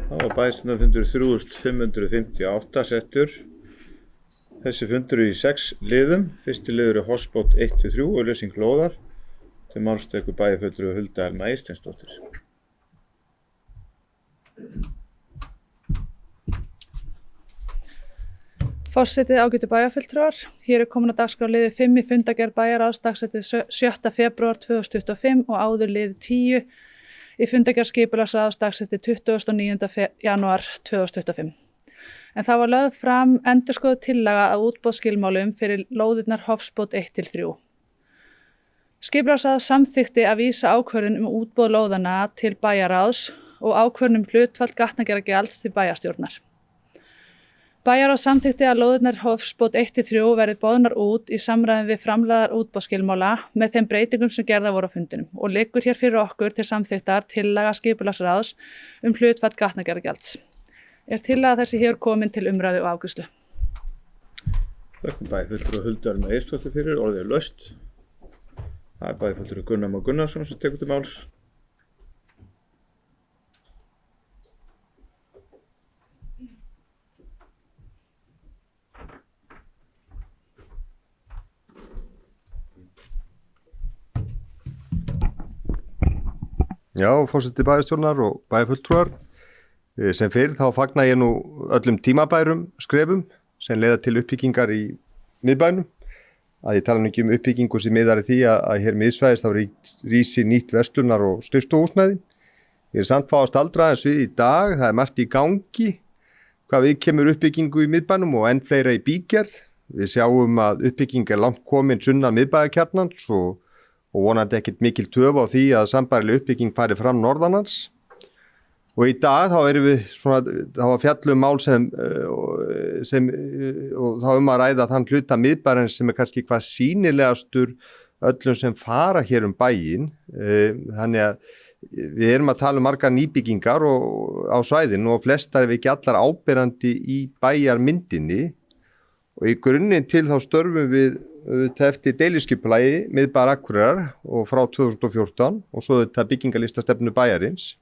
Það var bæjarstjórnarfundur 3558 settur. Þessi fundur í 6 liðum. Fyrsti liður Hotspot 1-3 og lausing lóðar. Til máls tekur bæjarfulltrúi Hulda Elma Eysteinsdóttir. Forseti ágætu bæjarfulltrúar. Hér komin á dagskrá liði 5 í fundargerð bæjarráðs dagsettir 7. febrúar 2025 og áður liði 10 í fundargerð skipulagsráðs dagsettir 29. janúar 2025. En það var lögð fram endurskoðuð tillaga að útboðsskilmálum fyrir lóðirnar Hotspot 1-3. Skipulagsráð samþykkti að vísa ákvörðun útboð lóðana til bæjarráðs og ákvörðun hlutfall gatnagerðargjalds til bæjarstjórnar. Bæjarráð samþykkti að lóðirnar Hotspot 1-3 verði boðnar út í samræmi við framlagðar útboðsskilmála með þeim breytingum sem gerðar voru á fundinum og liggur hér fyrir okkur til samþykktar tillaga skipulagsráðs hlutfall gatnagerðargjalds. Tillaga þessi hér komin til umræðu og afgreiðslu. Þakka bæjarfulltrúi Hulda Elma Eysteinsdóttir fyrir, orðið laust. Það er bæjarfulltrúi Gunnar Már Gunnarsson sem tekur til máls. Já, forseti bæjarstjórnar og bæjarfulltrúar. Sem fyrir þá fagna ég nú öllum tímabærum skrefum sem leiða til uppbyggingar í miðbænum. Að ég tala nú ekki uppbyggingu sem miðar í því að hér miðsvæðist þá rísi nýtt verslunar- og skrifstofuhúsnæði. Ég samt fá að staldra aðeins við í dag, það margt í gangi hvað við kemur uppbyggingu í miðbænum og enn fleira í bígerð. Við sjáum að uppbygging langt komin sunnan miðbæjarkjarnans og vonandi ekkert mikil töf á því að sambærileg uppbygging fari fram norðanlands. Og í dag þá erum við þá að fjalla mál sem og þá að ræða þann hluta miðbæjarins sem kannski hvað sýnilegastur öllum sem fara hér bæinn. Þannig að við erum að tala margar nýbyggingar á svæðinu og flestar ef ekki allar áberandi í bæjarmyndinni. Og í grunninn til þá störfum við eftir deiliskipulagi miðbæjar Akureyrar og frá 2014 og svo þetta byggingalistastefnu bæjarins.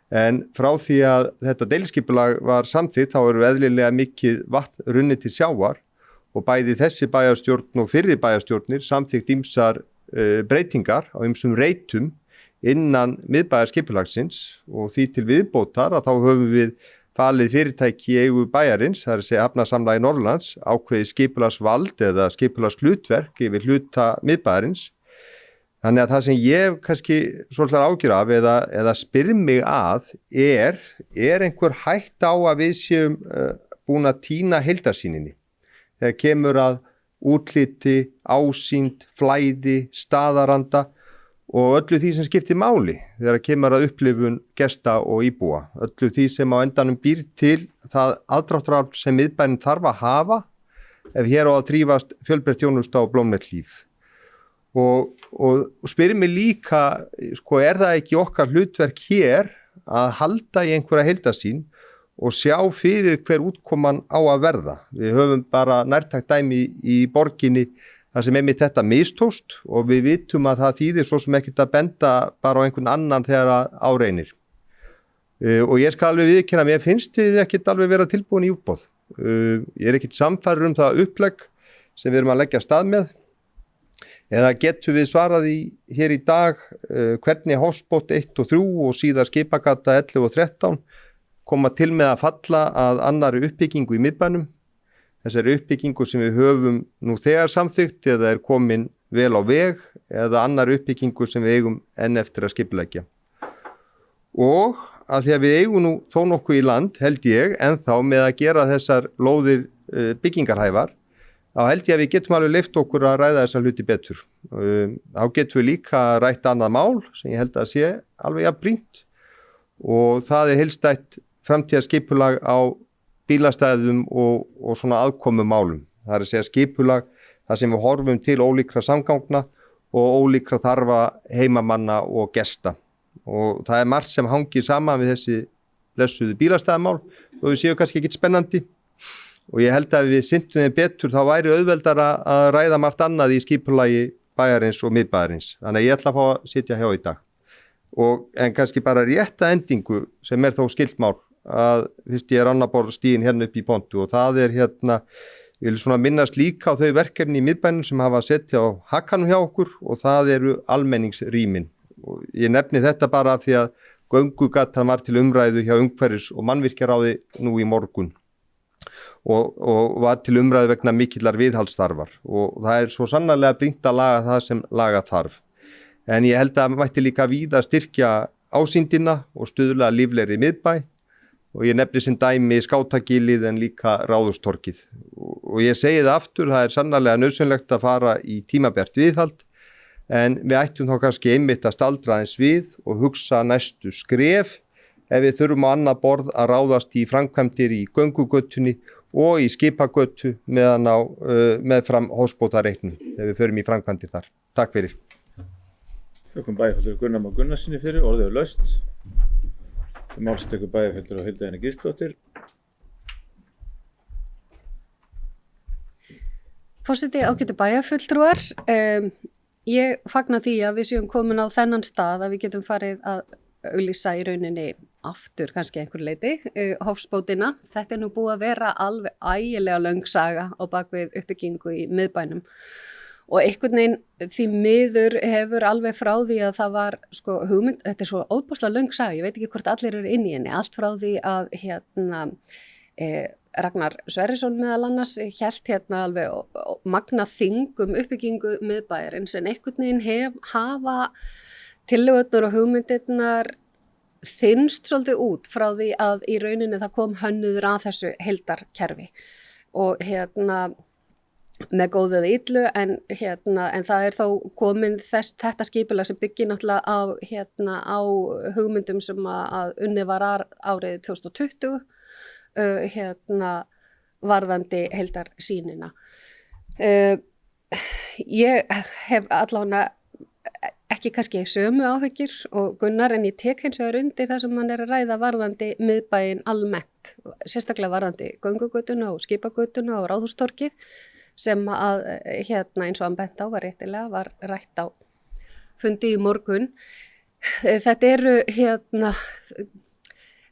En frá því að þetta deiliskipulag var samþykkt þá eru eðlilega mikið vatn runnið til sjávar og bæði þessi bæjarstjórn og fyrri bæjarstjórnir samþykkt ýmsar breytingar á ýmsum reitum innan miðbæjarskipulagsins og því til viðbótar að þá höfum við falið fyrirtæki í eigu bæjarins, það er að segja Hafnasamlagi Norðurlands, ákveðið skipulagsvald eða skipulagshlutverk yfir hluta miðbæjarins. Þannig að það sem ég kannski svolítið ágjur af eða spyr mig að er einhver hætt á að við séum búin að týna heildarsýninni. Þegar kemur að útliti, ásýnd, flæði, staðaranda og öllu því sem skiptir máli þegar kemur að upplifun gesta og íbúa. Öllu því sem á endanum býr til það aðdráttarafl sem miðbærin þarf að hafa ef hér á að þrífast fjölbreytt þjónusta og blómlegt líf. Og spyrir mig líka, er það ekki okkar hlutverk hér að halda í einhverja heildarsýn og sjá fyrir hver útkoman á að verða. Við höfum bara nærtækt dæmi í borginni þar sem einmitt þetta mistókst og við vitum að það þýðir svo sem ekkert að benda bara á einhvern annan þegar á reynir. Og ég skal alveg viðurkenna að mér finnst við ekkert alveg vera tilbúin í útboð. Ég er ekkert samfærður það upplegg sem við erum að leggja af stað með. Eða getum við svarað hér í dag hvernig Hotspot 1-3 og síðar Skipagata 11 og 13 koma til með að falla að annari uppbyggingu í miðbænum. Þessari uppbyggingu sem við höfum nú þegar samþykkt eða er komin vel á veg eða annar uppbyggingu sem við eigum enn eftir að skipuleggja. Og að því að við eigum nú þó nokkuð í land held ég ennþá með að gera þessar lóðir byggingarhæfar, þá held ég að við getum alveg leyft okkur að ræða þessa hluti betur. Þá getum við líka rætt annað mál sem ég held að sé alveg jafn brýnt og það er heildstætt framtíðarskipulag á bílastæðum og svona aðkomumálum. Það er að segja skipulag þar sem við horfum til ólíkra samgangna og ólíkra þarfa heimamanna og gesta. Og það er margt sem hangir saman við þessi blessuðu bílastæðamál og við séu kannski ekki spennandi. Og ég held að við sinntum þeim betur þá væri auðveldara að ræða margt annað í skipulagi bæjarins og miðbæjarins. Þannig að ég ætla að fá að sitja hjá í dag. En kannski bara rétta endingu sem er þó skylt mál að fyrst ég annað borð stíðin hérna upp í pontu og það hérna, ég vil svona minnast líka á þau verkefni í miðbænum sem hafa setið á hakanum hjá okkur og það eru almenningsrýmin. Og ég nefni þetta bara af því að göngugatan var til umræðu hjá umhverfis- og mannvirkjaráði nú í morgun og var til umræðu vegna mikillar viðhaldsþarfar og það er svo sannarlega brýnt að laga það sem laga þarf. En ég held að mætti líka víða styrkja ásýndina og stuðla líflegri miðbæ og ég nefni sem dæmi Skátagilið en líka Ráðhústorgið. Og ég segi það aftur, það er sannarlega nauðsynlegt að fara í tímabært viðhald en við ættum þá kannski einmitt að staldra aðeins við og hugsa næstu skref ef við þurfum á annað borð að ráðast í framkvæmdir í göngugötunni og í skipagötu meðfram hósbótareiknum ef við förum í framkvæmdir þar. Takk fyrir. Þökkum bæjarfulltrúa Gunnar Má Gunnarsyni fyrir, orðið er laust. Til máls tekur bæjarfulltrúa Hilda Henný Gísladóttir. Forseti, ágætu bæjarfulltrúar, ég fagna því að við séum komin á þennan stað að við getum farið að auglýsa í rauninni aftur kannski einhver leiti, Hofsbótina. Þetta er nú búið að vera alveg ægilega löng saga á bakvið uppbyggingu í miðbænum. Og einhvern veginn því miður hefur alveg frá því að það var hugmynd, þetta er svo óbúslega löng saga, ég veit ekki hvort allir eru inn í henni, allt frá því að Ragnar Sverrisson meðal annars hélt alveg magnað þing uppbyggingu miðbæjarins en einhvern veginn hafa tillögurnar og hugmyndirnar þynnst svolítið út frá því að í rauninni það kom hönnuður að þessu heildarkerfi og með góðu eða illu en það er þó komin þetta skipulag sem byggir náttúrulega á hugmyndum sem að unnið var árið 2020 varðandi heildarsýnina. Ég hef allavega ekki kannski sömu áhyggjur og Gunnar en ég tek hins vegar undir það sem hann er að ræða varðandi miðbæinn almennt, sérstaklega varðandi göngugötuna og skipagötuna og Ráðhústorgið sem að eins og hann bent á var réttilega var rætt á fundi í morgun. Þetta eru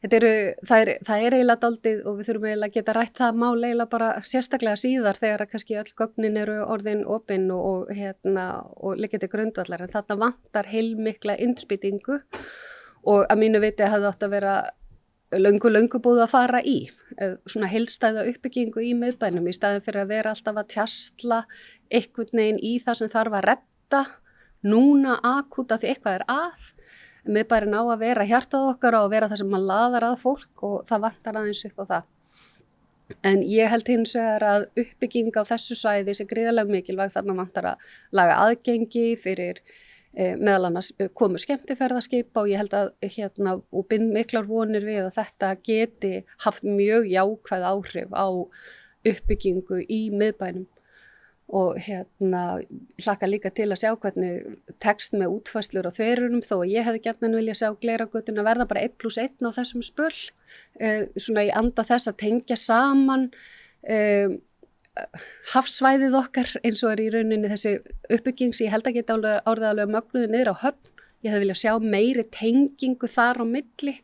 það er eiginlega dálítið og við þurfum eiginlega að geta rætt það mál eiginlega bara sérstaklega síðar þegar að kannski öll gögnin eru orðin opin og liggja til grundvallar en þarna vantar heilmikla innspýtingu og að mínu viti hefði átt að vera löngu búið að fara í svona heildstæða uppbyggingu í miðbænum í staðin fyrir að vera alltaf að tjastla einhvern veginn í það sem þarf að redda núna akúta því eitthvað er að. Miðbærinn á að vera hjartað okkar og vera það sem maður laðar að fólk og það vantar aðeins upp á það. En ég held hins vegar að uppbygging á þessu svæði sé gríðarlega mikilvæg þarna vantar að laga aðgengi fyrir meðal annars komu skemmtiferðaskipa og ég held að og bind miklar vonir við að þetta geti haft mjög jákvæð áhrif á uppbyggingu í miðbænum. Og hlakka líka til að sjá hvernig tekst með útfærslur á þverunum þó að ég hefði gjarnan vilja sjá Glerárgötuna verða bara 1+1 á þessum spöl svona í anda þess að tengja saman hafsvæðið okkar eins og er í rauninni þessi uppbygging sem ég held að geta orðið alveg mögnuðu niður á Höfn. Ég hefði vilja sjá meiri tengingu þar á milli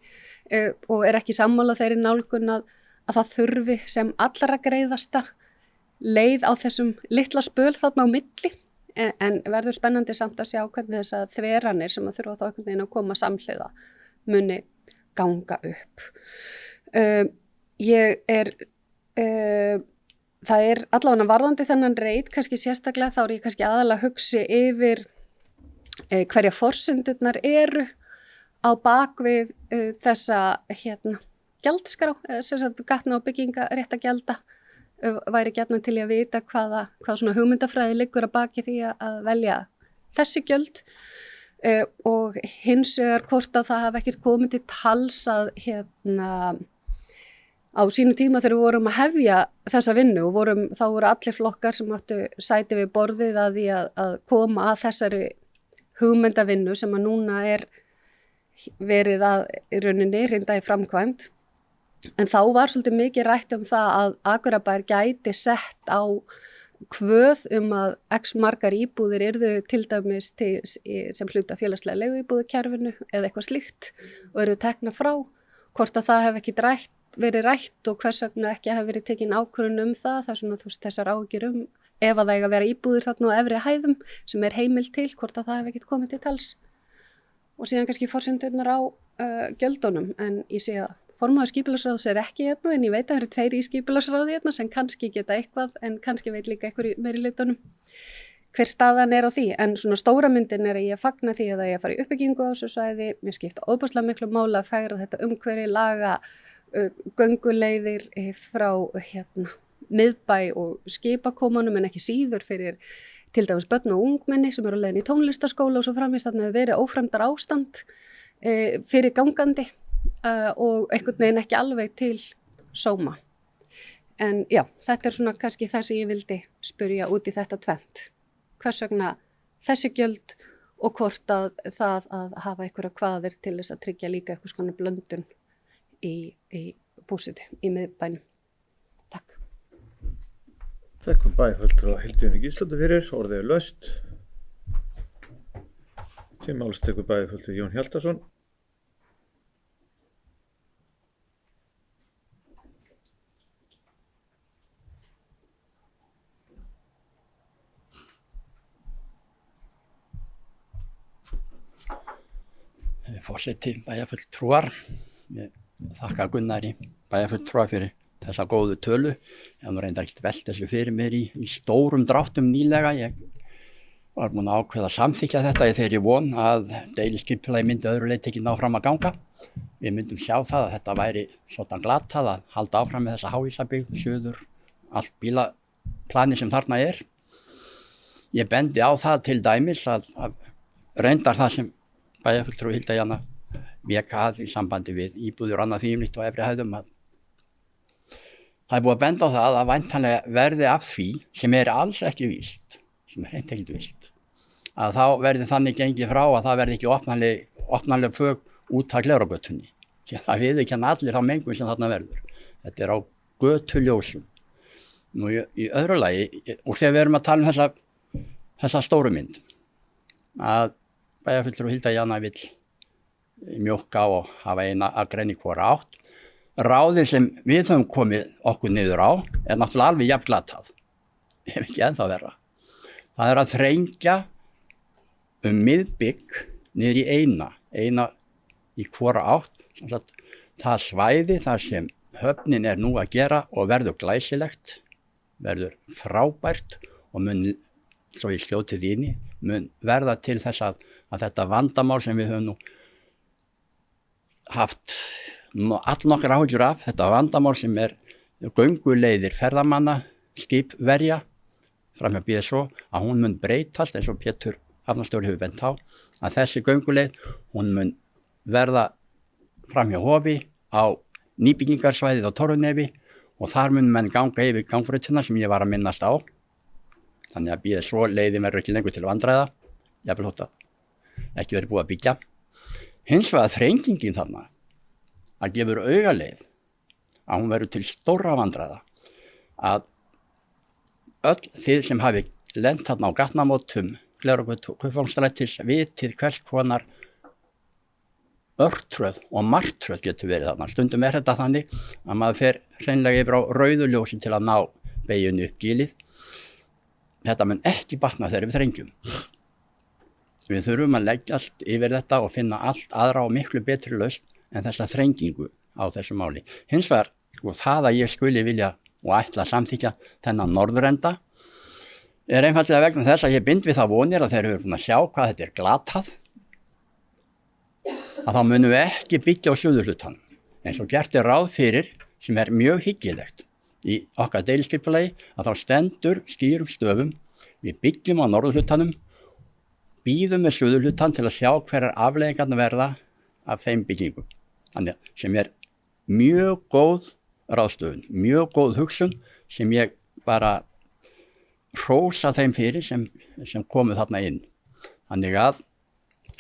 og er ekki sammála þeirri nálgun að það þurfi sem allra greiðasta leið á þessum litla spöl þarna á milli en verður spennandi samt að sjá hvernig þess að þveranir sem að þurfa þá einhvern veginn að koma samhliða muni ganga upp. Það er allavega varðandi þennan reit, kannski sérstaklega þá er ég kannski aðalega að hugsi yfir hverja forsendurnar eru á bakvið þessa gjaldskrá, sem sagt gatna og bygginga rétt að gjalda. Væri gjarnan til að vita hvað svona hugmyndafræði liggur að baki því að velja þessi gjöld og hins vegar hvort að það hafi ekkert komið til tals að á sínu tíma þegar við vorum að hefja þessa vinnu og þá voru allir flokkar sem áttu sæti við borðið að því að koma að þessari hugmyndavinnu sem að núna er verið að í rauninni hrinda í framkvæmd. En þá var svolítið mikið rætt það að Akureyrarbær gæti sett á kvöð að x margar íbúðir yrðu til dæmis sem hluta félagslega leiguíbúðakerfinu eða eitthvað slíkt og yrðu tekna frá hvort að það hef ekki verið rætt og hvers vegna ekki hef verið tekin ákvörðun það er svona þessar áhyggjur ef að það eiga að vera íbúðir þarna á efri hæðum sem er heimild til, hvort að það hef ekkert komið til tals og síðan kannski forsendurnar á gjöldunum, en ég sé að formaður skipulagsráðs er ekki hérna, en ég veit að það eru 2 í skipulagsráði hérna sem kannski geta eitthvað, en kannski veit líka eitthvað í meirihlutanum hver staðan er á því, en svona stóra myndin er að ég fagna því að það ég að fara í uppbyggingu á þessu svæði, mér skipta óbúslega miklu máli að fegra þetta umhverfi, laga gönguleiðir frá miðbæ og skipakomunum en ekki síður fyrir til dæmis börn og ungmenni sem eru á leiðin í tónlistarskóla og svo framvegis, þarna hefur verið ófremdar ástand fyrir gangandi og einhvern veginn ekki alveg til sóma. En já, þetta er svona kannski það sem ég vildi spyrja út í þetta tvennt. Hvers vegna þessi gjöld og hvort að það að hafa einhverja kvaðir til þess að tryggja líka eitthvað svona blöndun í búsetu í miðbænum. Takk. Þakkum bæjarfulltrúa Hildi Gísladóttur fyrir, orðið er laust. Til máls tekur bæjarfulltrúi Jón Hjaltason. Forseti bæjarfulltrúar, ég þakka Gunnari bæjarfulltrúa fyrir þessa góðu tölu. Ég hef reyndar ekkert velt þessu fyrir mér í stórum dráttum nýlega. Ég var búinn að ákveða að samþykkja þetta í þeirri von að deiliskipulagið myndi öðru leyti ekki ná fram að ganga. Við myndum sjá það að þetta væri svona glatað að halda áfram með þessa háhýsabyggð, suður, allt bílaplani sem þarna er. Ég bendi á það til dæmis að reyndar það sem bæjarfulltrúi Hilda Jana vék að í sambandi við íbúðir og annað þvíumlíkt á efri hæðum að það er búið að benda á það að væntanlega verði af því sem er alls ekki víst, sem er hreint ekkert víst, að þá verði þannig gengið frá að það verði ekki opnanleg fög út að Glerárgötunni. Það viðurkenna allir þá mengun sem þarna verður. Þetta er á götuljósum. Nú í öðru lagi, og þegar við erum að tala um þessa stóru mynd, að bæjarfulltrúi Hilda Jana vill mjólka og hafa eina akrein í hvora átt. Ráðið sem við höfum komið okkur niður á er náttúrulega alveg jafn glatað, ef ekki ennþá verra. Það er að þrengja miðbygg niður í eina í hvora átt. Það svæði þar sem höfnin er nú að gera og verður glæsilegt, verður frábært og mun, svo ég skjóti því inni, mun verða til þess að þetta vandamál sem við höfum nú haft allnokkar áhyggjur af, þetta vandamál sem er gönguleiðir ferðamanna, skipverja, framhjá BSO, að hún mun breytast eins og Pétur hafnarstjóri hefur bent á, að þessi gönguleið, hún mun verða framhjá Hofi á nýbyggingarsvæðið á Torfunefi og þar mun menn ganga yfir gangbrautina sem ég var að minnast á. Þannig að BSO leiðin verður ekki lengur til vandræða, jafnvel þótt að ekki verið búið að byggja. Hins vegar þrengingin þarna að gefur augaleið að hún verður til stórra vandræða, að öll þið sem hafi lent þarna á gatnamótum Glerárgötu og Kaupvangsstrætis vitið hvers konar örtröð og martröð getur verið þarna. Stundum er þetta þannig að maður fer hreinlega yfir á rauðu ljósi til að ná beyginu upp gilið. Þetta mun ekki batna þegar við þrengjum. Við þurfum að leggjast yfir þetta og finna allt aðra og miklu betri lausn en þessa þrengingu á þessu máli. Hins vegar, það að ég skuli vilja og ætla að samþykja þennan norðurenda er einfaldlega vegna þess að ég bind við það vonir að þeir eru búin að sjá hvað þetta er glatað, að þá munum við ekki byggja á suðurhlutanum, eins og gert er ráð fyrir sem er mjög hyggilegt í okkar deiliskipulagi, að þá stendur skýrum stöfum, við byggjum á norðurhlutanum, bíðum með suðurhlutan til að sjá hverjar afleiðingarnar verða af þeim byggingum. Þannig sem er mjög góð ráðstöfun, mjög góð hugsun sem ég bara hrósa þeim fyrir sem komu þarna inn. Þannig að,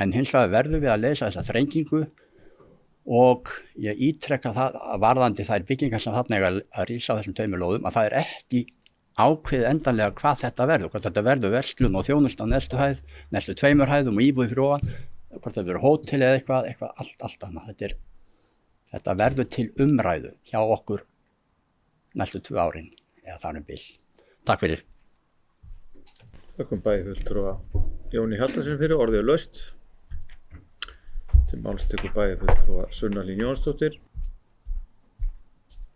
en hins vegar verðum við að leysa þessa þrengingu og ég ítrekka það að varðandi þær byggingar sem þarna eiga að rísa á þessum tveimur lóðum, að það er ekki ákveðið endanlega hvað þetta verður, hvort þetta verður verslun og þjónusta á næstu hæð, næstu tveimur hæðum og íbúð fyrir ofan, hvort þetta verður hótel eða eitthvað allt annað. þetta verður til umræðu hjá okkur næstu 2 árin eða þar bil. Takk fyrir. Þakkum bæjarfulltrúa Jóni Hjaltasyni fyrir orðið laust. Til máls tekur bæjarfulltrúa Sunna Lín Jónsdóttir.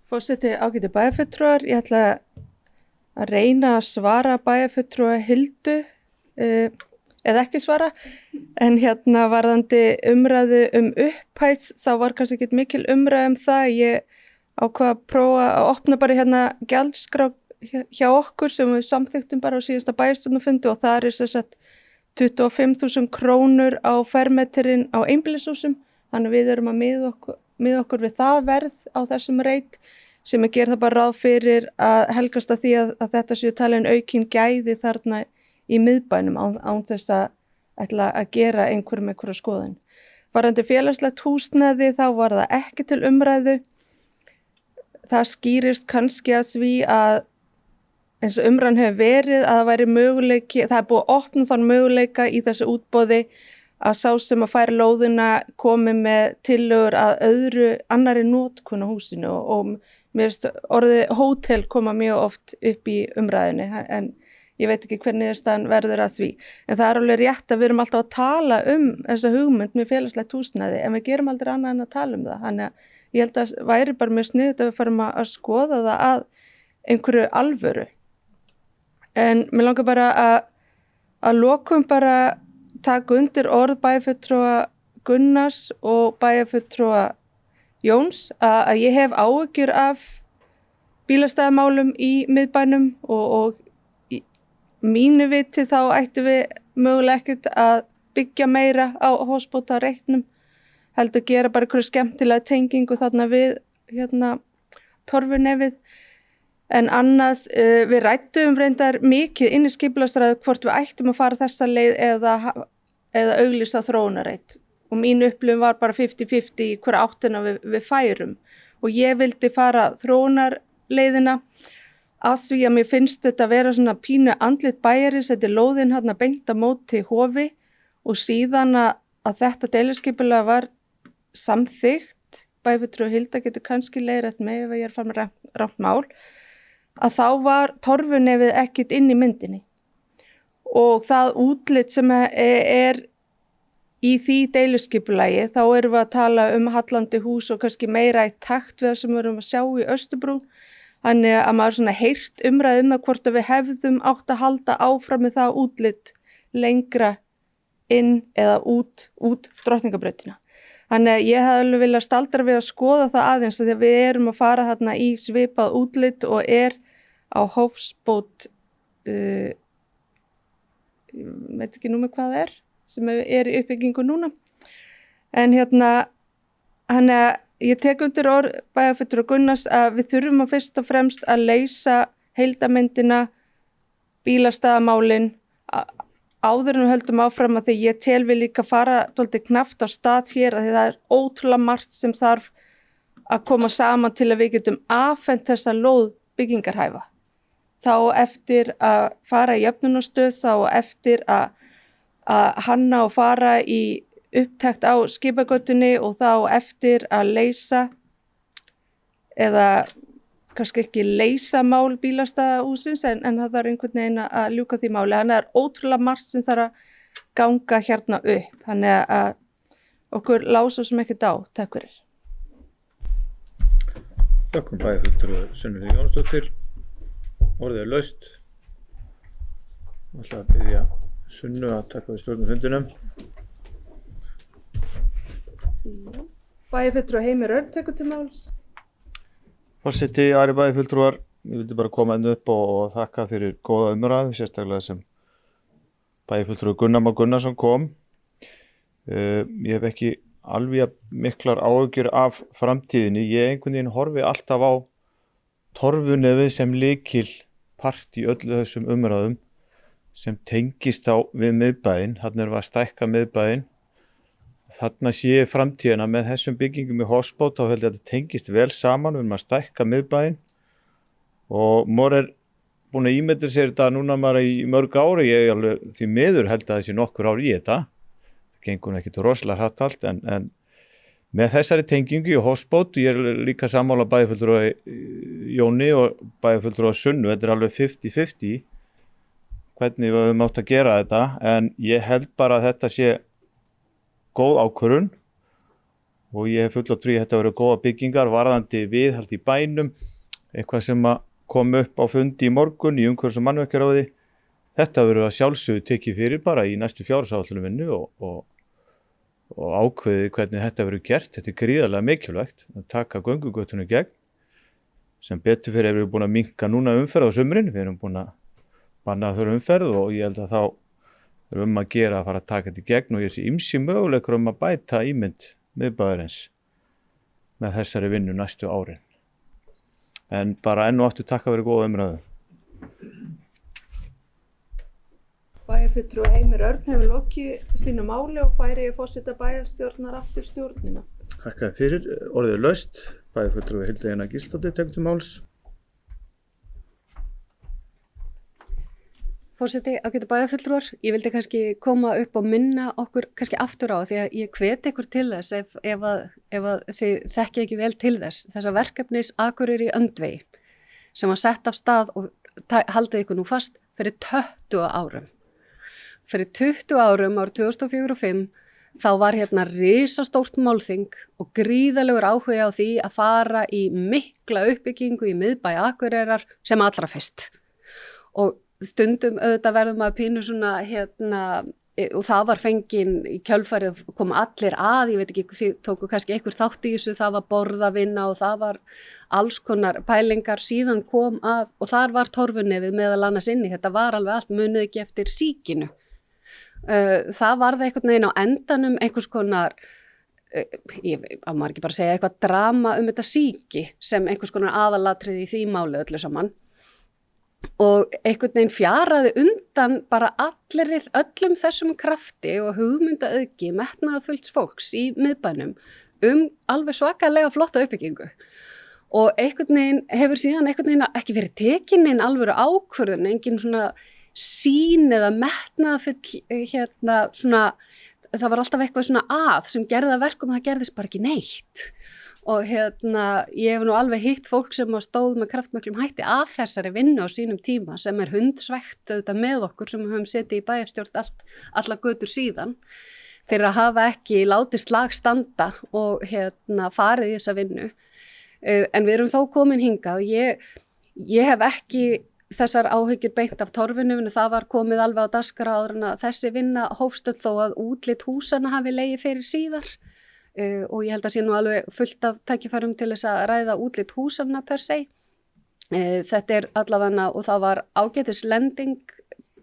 Forseti, ágæti bæjarfulltrúar, ég ætla að reyna að svara bæjarfulltrúa Hildu, eða ekki svara, en varðandi umræðu upphæð, þá var kannski ekki mikil umræðu það. Ég ákvað að prófa að opna bara gjaldskrá hjá okkur sem við samþyktum bara á síðasta bæjarstjórnarfundi og það sem sagt 25.000 krónur á fermetrinn á einbýlishúsum. Þannig við erum að miða okkur við það verð á þessum reit sem gerir það bara ráð fyrir að helgast að því að þetta séu talin aukin gæði þarna í miðbænum án þess að ætla að gera einhverja skoðun. Varðandi félagslegt húsnæði þá var það ekki til umræðu. Það skýrist kannski að því að eins og umræðan hefur verið að það væri möguleiki, það er búið að opna þann möguleika í þessu útboði að sá sem að færa lóðina komi með tillögur að annarri notkun á húsinu og mér finnst orðið hótel koma mjög oft upp í umræðinni en ég veit ekki hvernig staðan verður að því. En það er alveg rétt að við erum alltaf að tala þessa hugmynd með félagslegt húsnæði en við gerum aldrei annað en að tala það. Þannig að ég held að væri bara mjög sniðugt að við farum að skoða það að einhverju alvöru. En mér langar bara að lokum bara taka undir orð bæjarfulltrúa Gunnars og bæjarfulltrúa Jóns að ég hef áhyggjur af bílastæðamálum í miðbænum og í mínu viti þá ættum við mögulega ekkert að byggja meira á hósbótareitnum. Heldur gera bara einhverju skemmtilega tengingu þarna við Torfunefið. En annars, við rættum reyndar mikið inn í skipulagsræðu hvort við ættum að fara þessa leið eða auglýsa þróunarreit. Og mín upplifun var bara 50-50 í hverja áttina við færum. Og ég vildi fara þróunarleiðina að því að mér finnst þetta að vera svona pínu andlit bæjarins, þetta lóðin beint á móti hofi og síðan að þetta deiliskipulag var samþykkt, bæjarfulltrúi Hilda getur kannski leiðrétt mig ef ég fara með rangt mál, að þá var Torfunefið ekkert inn í myndinni. Og það útlit sem er í því deiliskipulagi, þá erum við að tala hallandi hús og kannski meira í takt við það sem við erum að sjá í Austurbrú. Þannig að maður svona heyrt umræðu það hvort að við hefðum átt að halda áfram með það útlit lengra inn eða út Drottningabrautina. Þannig að ég hef alveg viljað staldra við að skoða það aðeins þegar við erum að fara þarna í svipað útlit og á Hofsbót, ég veit ekki númer hvað það sem er í uppbyggingu núna. En þannig að ég tek undir orð bæjarfulltrúa Gunnars að við þurfum að fyrst og fremst að leysa heildarmyndina, bílastæðamálin, áður en við höldum áfram að því ég tel við líka fara dálítið knappt á stað hér að því það er ótrúlega margt sem þarf að koma saman til að við getum afhent þessa lóð byggingarhæfa. Þá eftir að fara í jöfnunarstöð, þá eftir að hanna og fara í upptekt á skipagötunni og þá eftir að leysa eða kannski ekki leysa mál bílastæðahússins en það þarf einhvern veginn að ljúka því máli. Þannig að það er ótrúlega margt sem þarf að ganga hérna upp. Þannig að okkur lása sem ekkert á. Takk fyrir. Þakkum bæjarfulltrúa Sunnu Lín Jónsdóttir. Orðið er laust. Ég ætla að biðja Sunnu að taka við stjórnarfundinum. Bæjarfulltrúi Heimir Örn tekur til máls. Forseti, aðri bæjarfulltrúar, ég vildi bara koma upp og þakka fyrir góða umræðu, sérstaklega sem bæjarfulltrúi Gunnar Már Gunnarsson kom. Ég hef ekki alveg miklar áhyggjur af framtíðinni. Ég einhvern veginn horfi alltaf á Torfunefið sem lykil part í öllu þessum umræðum sem tengist við miðbæinn. Þarna erum við að stækka miðbæinn. Þarna sé ég framtíðina með þessum byggingum í Hofsbót, þá held ég að þetta tengist vel saman, við erum að stækka miðbæinn og maður búin að ímynda sér þetta núna bara í mörg ári, ég alveg því miður held að þessi nokkur ár í þetta, það gengur ekki til rosalega hratt allt en Með þessari tengingu í Hofsbót, ég er líka sammála bæjarfulltrúa Jóni og bæjarfulltrúa Sunnu, þetta er alveg 50-50 hvernig við höfum átt að gera þetta, en ég held bara að þetta sé góð ákvörðun og ég hef full á trú að þetta verður góða byggingar varðandi viðhald í bænum, eitthvað sem að kom upp á fundi í morgun í umhverfis- og mannvirkjaráði. Þetta verður að sjálfsögðu tekið fyrir bara í næstu fjárhagsáætlunarvinnu og ákveðið hvernig þetta verður gert. Þetta er gríðarlega mikilvægt að taka göngugötunum gegn, sem betur fyrir erum við búin að minnka núna umferð á sumrin, við erum búin að banna þurra umferð og ég held að þá erum að gera að fara að taka þetta í gegn og ég sé ýmsi möguleikur að bæta ímynd miðbæjarins með þessari vinnu næstu árin. En bara enn og aftur takk að vera góð umræðu. Bæjarfulltrúi Heimir Örn hefur lokið sínu máli og færi forseta bæjarstjórnar aftur stjórnina. Þakka fyrir, orðið laust, bæjarfulltrúi Hilda Jana Gísladóttir tekur til máls. Forseti, ágætu bæjarfulltrúar, ég vildi kannski koma upp og minna okkur kannski aftur á því að ég hveti ykkur til þess ef að þið þekkið ekki vel til þessa verkefnis Akureyri í öndvegi sem var sett af stað og haldið ykkur nú fast fyrir 20 árum. Fyrir 20 árum árið 2004 og 2005 þá var hérna risastórt málþing og gríðalegur áhugi á því að fara í mikla uppbyggingu í miðbæ Akureyrar sem allra fyrst. Og stundum auðvitað verðum að pínu svona og það var fengin í kjölfarið koma allir að, ég veit ekki, þið tóku kannski einhver þátt í þessu, það var borðavinna og það var alls konar pælingar, síðan kom að og þar var torfunefið meðal annars inni, þetta var alveg allt munið ekki eftir síkinu. Það varð einhvern veginn á endanum einhvers konar, á maður ekki bara segja eitthvað drama þetta síki sem einhvers konar aðalatriði í því máli öllu saman. Og einhvern veginn fjaraði undan bara öllum þessum krafti og hugmyndaauðgi metnaðarfulls fólks í miðbænum alveg svakalega flotta uppbyggingu. Og einhvern veginn hefur síðan ekki verið tekin inn alvöru ákvörðun, engin svona sýn eða metnaðarfull það var alltaf eitthvað svona sem gerði að verkum að það gerðist bara ekki neitt. Og ég hef nú alveg hitt fólk sem stóð með kraftmiklum hætti að þessari vinnu á sínum tíma sem er hundsvegt auðvitað með okkur sem höfum setið í bæjarstjórn alla götur síðan fyrir að hafa ekki látið slag standa og farið í þessa vinnu. En við erum þó komin hingað og ég hef ekki þessar áhyggjur beint af torfunum, það var komið alveg á dagskrá áður en að þessi vinna hófst þó að útlit húsana hafi legið fyrir síðar. Og ég held að sé nú alveg fullt af tækifærum til þess að ræða útlit húsanna per se. Þetta er allavega, og það var ágætis lending,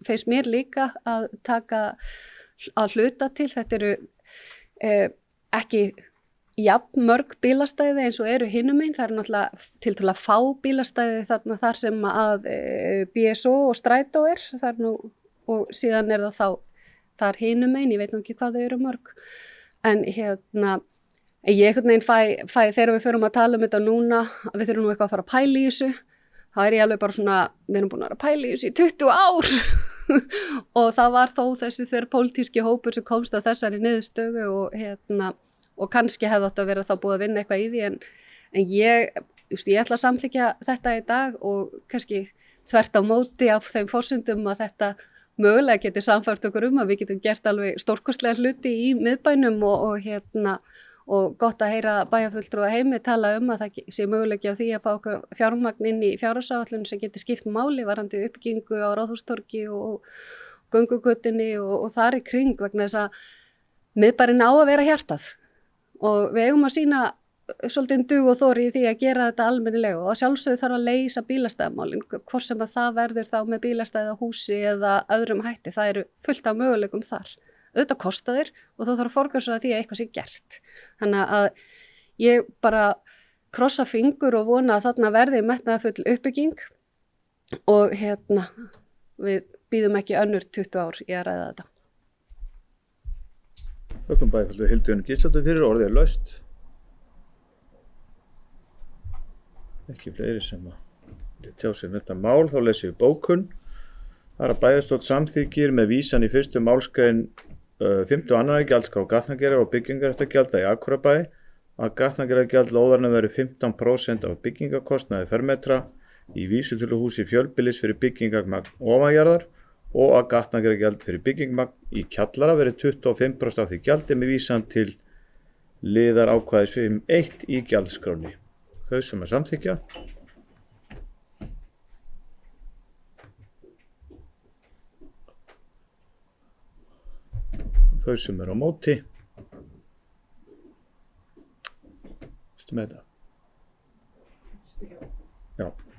finnst mér líka að taka að hluta til. Þetta eru ekki jafn mörg bílastæði eins og eru hinum megin. Það eru náttúrulega tiltölulega fá bílastæði þar sem að BSO og Strætó er. Og síðan er það þá þar hinum megin, ég veit nú ekki hvað þau eru mörg. En ég einhvern veginn fæ þegar við förum að tala þetta núna, við þurfum nú eitthvað að fara að pæla í þessu, þá er ég alveg bara svona, við erum búin að vera að pæla í þessu í 20 ár og það var þó þessi þverpólitíski hópur sem komst á þessari niðurstöðu og kannski hefði átt að vera þá búið að vinna eitthvað í því en ég ætla að samþykkja þetta í dag og kannski þvert á móti af þeim forsendum að þetta mögulega getur samfært okkur að við getum gert alveg stórkostlega hluti í miðbænum og gott að heyra bæjarfulltrúa Heimi tala að það sé möguleiki á því að fá okkur fjármagn inn í fjárhagsáætlun sem getur skipt máli varðandi uppbyggingu á Ráðhústorgi og göngugötunni og þar í kring vegna þess að miðbærinn á að vera hjartað og við eigum að sýna svolítið dug og þori í því að gera þetta almennilega og sjálfsögðu þarf að leysa bílastæðamálin, hvort sem að það verður þá með bílastæða húsi eða öðrum hætti, það eru fullt af möguleikum þar. Auðvitað kosta þeir og þá þarf að forgangsraða því að eitthvað sé gert. Þannig að ég bara krossa fingur og vona að þarna verði metnaðarfull uppbygging og við bíðum ekki önnur 20 ár í að ræða þetta. Þökkum bæjarfulltrúa Hildu Jana Gísladóttur fyrir, orðið er laust. Ekki fleiri sem að tjá sig þetta mál, þá lesum við bókun. Það er að bæjarstjórn samþykkir með vísan í fyrstu málsgrein 5. og 2. gjaldskrá gatnagerðar og byggingarréttargjalda í Akureyrarbæ að gatnagerðargjald lóðarinnar verði 15% af byggingarkostnaði fermetra í vísitöluhúsi fjölbýlis fyrir byggingarmagn ofanjarðar og að gatnagerðargjald fyrir byggingarmagn í kjallara verði 25% af því gjaldi með vísan til liðar ákvæðis 5.1 í gjaldskráni. Þau sem samþykkja. Þau sem á móti. Veistu með þetta? Já.